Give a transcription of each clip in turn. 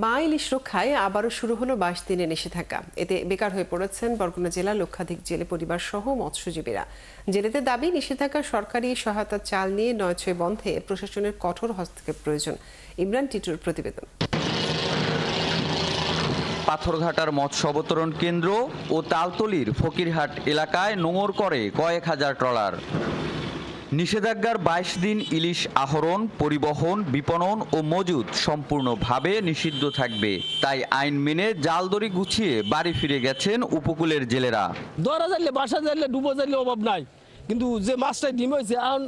মা ইলিশ রক্ষায় আবারও শুরু হলো 22 দিনের নিষেধাজ্ঞা। এতে বেকার হয়ে পড়েছেন বরগুনা জেলার লক্ষাধিক জেলে পরিবার সহ মৎস্যজীবীরা। জেলেদের দাবি, নিষেধাজ্ঞা সরকারি সহায়তা চাল নিয়ে নয়ছয় বন্ধে প্রশাসনের কঠোর হস্তক্ষেপ প্রয়োজন। ইমরান টিটুর প্রতিবেদন। পাথরঘাটার মৎস্য অবতরণ কেন্দ্র ও তালতলির ফকিরহাট এলাকায় নোঙর করে কয়েক হাজার ট্রলার। নিষেধাজ্ঞার 22 দিন ইলিশ আহরণ, পরিবহন, বিপণন ও মজুদ সম্পূর্ণভাবে নিষিদ্ধ থাকবে। তাই আইন মেনে জালদড়ি গুছিয়ে বাড়ি ফিরে গেছেন উপকূলের জেলেরা। ধরা যাইলে বাসা যাইলে ডুবো যাইলে অভাব নাই, কিন্তু যে মাছটা ডিম হয়েছে এখন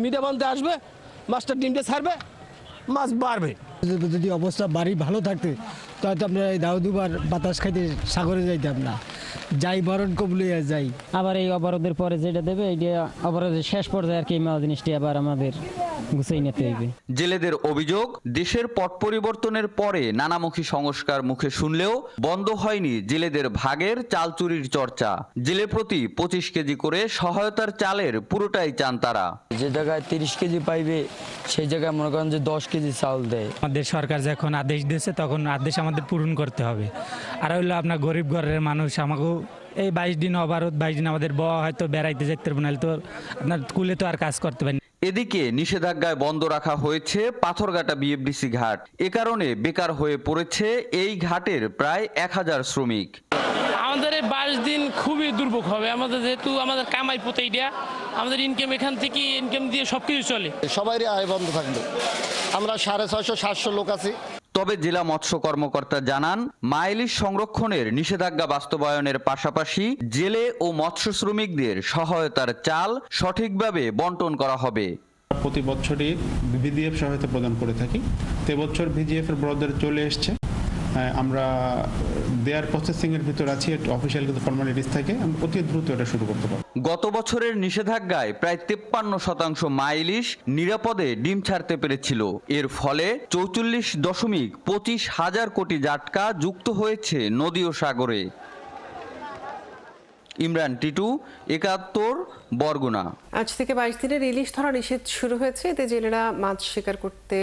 মিডিয়া বানতে আসবে, মাছটা ডিমটা ছাড়বে, মাছ বাড়বে। যদি অবস্থা বাড়ি ভালো থাকতে তাহলে আমরা এই দাউদুবার বাতাস খাইতে সাগরে যাইতাম না। যাই বরণ কবলিয়া যাই। আবার এই অবরোধের পরে যেটা দেবে এইটা অবরোধের শেষ পর্যায়ে আর কি মাল জিনিসটি আবার আমাদের গুছিয়ে নিতে হবে। জেলেদের অভিযোগ, দেশের পট পরিবর্তনের পরে নানামুখী সংস্কার মুখে শুনলেও বন্ধ হয়নি জেলেদের ভাগের চাল চুরির চর্চা। জেলে প্রতি 25 কেজি করে সহায়তার চালের পুরোটাই চান তারা। যে জায়গায় 30 কেজি পাইবে সেই জায়গায় মনে করেন যে 10 কেজি চাল দেয়। আমাদের সরকার যখন আদেশ দিয়েছে তখন আদেশ আমাদের পূরণ করতে হবে। আর হইলো আপনার গরিব ঘরের মানুষ, আমাকেও এই 22 দিন অবরোধ, 22 দিন আমাদের বউ হয়তো বেড়াইতে যেতে পারবে না, তো আপনার কুলে তো আর কাজ করতে পারেন। এদিকে নিষেধাজ্ঞায় বন্ধ রাখা হয়েছে পাথরঘাটা বিএফডিসি ঘাট। এ কারণে বেকার হয়ে পড়েছে এই ঘাটের প্রায় 1000 শ্রমিক। আমাদের এই 22 দিন খুবই দুর্ভোগ হবে আমাদের, যেহেতু আমাদের কামাই পথে এটা আমাদের ইনকাম, এখান থেকে ইনকাম দিয়ে সবকিছু চলে। সবারই আয় বন্ধ থাকবে। আমরা 650-700 লোক আছি। তবে জেলা মৎস্য কর্মকর্তা জানান, মা ইলিশ সংরক্ষণের নিষেধাজ্ঞা বাস্তবায়নের পাশাপাশি জেলে ও মৎস্য শ্রমিকদের সহায়তার চাল সঠিকভাবে বন্টন করা হবে। প্রতি বছরই ভিজিএফ সহায়তা প্রদান করে থাকি। এবছর ভিজিএফ এর বরাদ্দ চলে এসছে। আমরা দেয়ার প্রসেসিং এর ভিতর আছি, অফিসিয়াল কিছু ফর্মালিটিস থাকে, আমরা অতি দ্রুত এটা শুরু করতে পারব। গত বছরের নিষেধাজ্ঞায় প্রায় 53% মা ইলিশ নিরাপদে ডিম ছাড়তে পেরেছিল। এর ফলে 44.25 কোটি জাটকা যুক্ত হয়েছে নদী ও সাগরে। ইমরান টিটু, 71, বরগুনা। আজ থেকে 22 দিনের ইলিশ ধরা নিষেধ শুরু হয়েছে। এতে জেলেরা মাছ শিকার করতে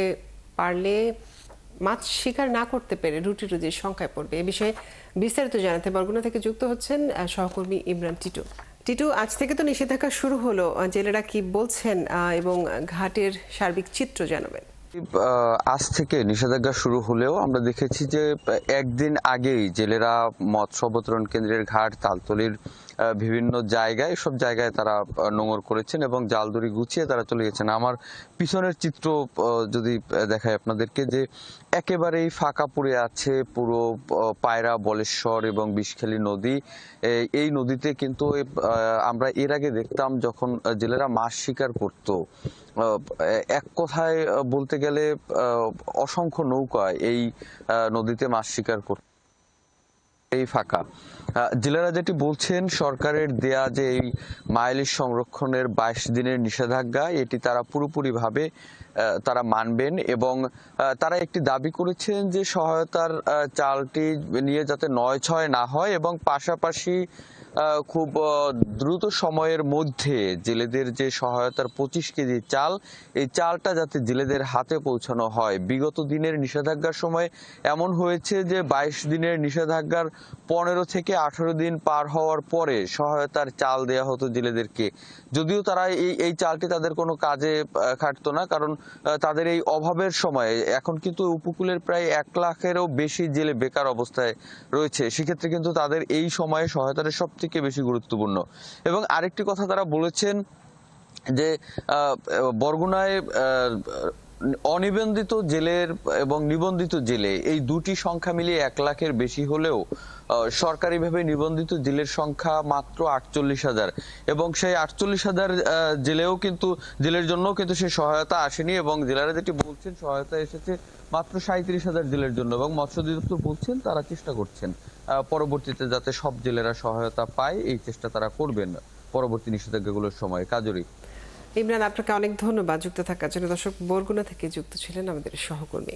পারলে মাছ শিকার না করতে পেরে রুটি রুজির সংখ্যায় পড়বে। এ বিষয়ে বিস্তারিত জানাতে বরগুনা থেকে যুক্ত হচ্ছেন সহকর্মী ইমরান টিটু। টিটু, আজ থেকে তো নিষেধাজ্ঞা শুরু হলো, জেলেরা কি বলছেন এবং ঘাটের সার্বিক চিত্র জানাবেন? আজ থেকে নিষেধাজ্ঞা শুরু হলেও আমরা দেখেছি যে একদিন আগেই জেলেরা মৎস্য অবতরণ কেন্দ্রের ঘাট, তালতলির বিভিন্ন জায়গায়, সব জায়গায় তারা নোঙর করেছেন এবং জালদড়ি গুছিয়ে তারা চলে গেছেন। আমার পিছনের চিত্র যদি দেখায় আপনাদেরকে, যে একেবারেই ফাঁকা পড়ে আছে পুরো পায়রা, বলেশ্বর এবং বিষখালী নদী। এই নদীতে কিন্তু আমরা এর আগে দেখতাম যখন জেলেরা মাছ শিকার করত, এক কথায় বলতে গেলে অসংখ্য নৌকা এই নদীতে মাছ শিকার করত। এই ফাঁকা জেলেরা যেটি বলছেন, সরকারের দেয়া যে এই মা ইলিশ সংরক্ষণের 22 দিনের নিষেধাজ্ঞা, এটি তারা পুরোপুরিভাবে তারা মানবেন এবং তারা একটি দাবি করেছেন যে সহায়তার চালটি নিয়ে যাতে 9-6 না হয় এবং পাশাপাশি খুব দ্রুত সময়ের মধ্যে জেলেদের যে সহায়তার 25 কেজি চাল, এই চালটা যাতে জেলেদের হাতে পৌঁছানো হয়। বিগত দিনের নিষেধাজ্ঞার সময় এমন হয়েছে যে 22 দিনের নিষেধাজ্ঞার 15 থেকে 18 দিন পার হওয়ার পরে সহায়তার চাল দেয়া হতো জেলেদেরকে। যদিও তারা এই চালটি তাদের কোনো কাজে খাটতো না, কারণ তাদের এই অভাবের সময়ে এখন কিন্তু উপকূলের প্রায় 1 লাখেরও বেশি জেলে বেকার অবস্থায় রয়েছে। সেক্ষেত্রে কিন্তু তাদের এই সময়ে সহায়তাটা সব থেকে বেশি গুরুত্বপূর্ণ। এবং আরেকটি কথা তারা বলেছেন যে বরগুনায় অনিবন্ধিত জেলের এবং নিবন্ধিত জেলে এই দুটি সংখ্যা মিলিয়ে 1 লাখের বেশি হলেও সরকারিভাবে নিবন্ধিত জেলের সংখ্যা মাত্র 48,000 এবং সেই 48,000 জেলেও কিন্তু জেলের জন্য কিন্তু সেই সহায়তা আসেনি এবং জেলারা যেটি বলছেন সহায়তা এসেছে মাত্র 37,000 জেলের জন্য এবং মৎস্য অধিদপ্তর বলছেন তারা চেষ্টা করছেন পরবর্তীতে যাতে সব জেলেরা সহায়তা পায়, এই চেষ্টা তারা করবেন পরবর্তী নিষেধাজ্ঞাগুলোর সময়। কাজরি। ইমরান, আপনাকে অনেক ধন্যবাদ যুক্ত থাকার জন্য। দর্শক, বরগুনা থেকে যুক্ত ছিলেন আমাদের সহকর্মী।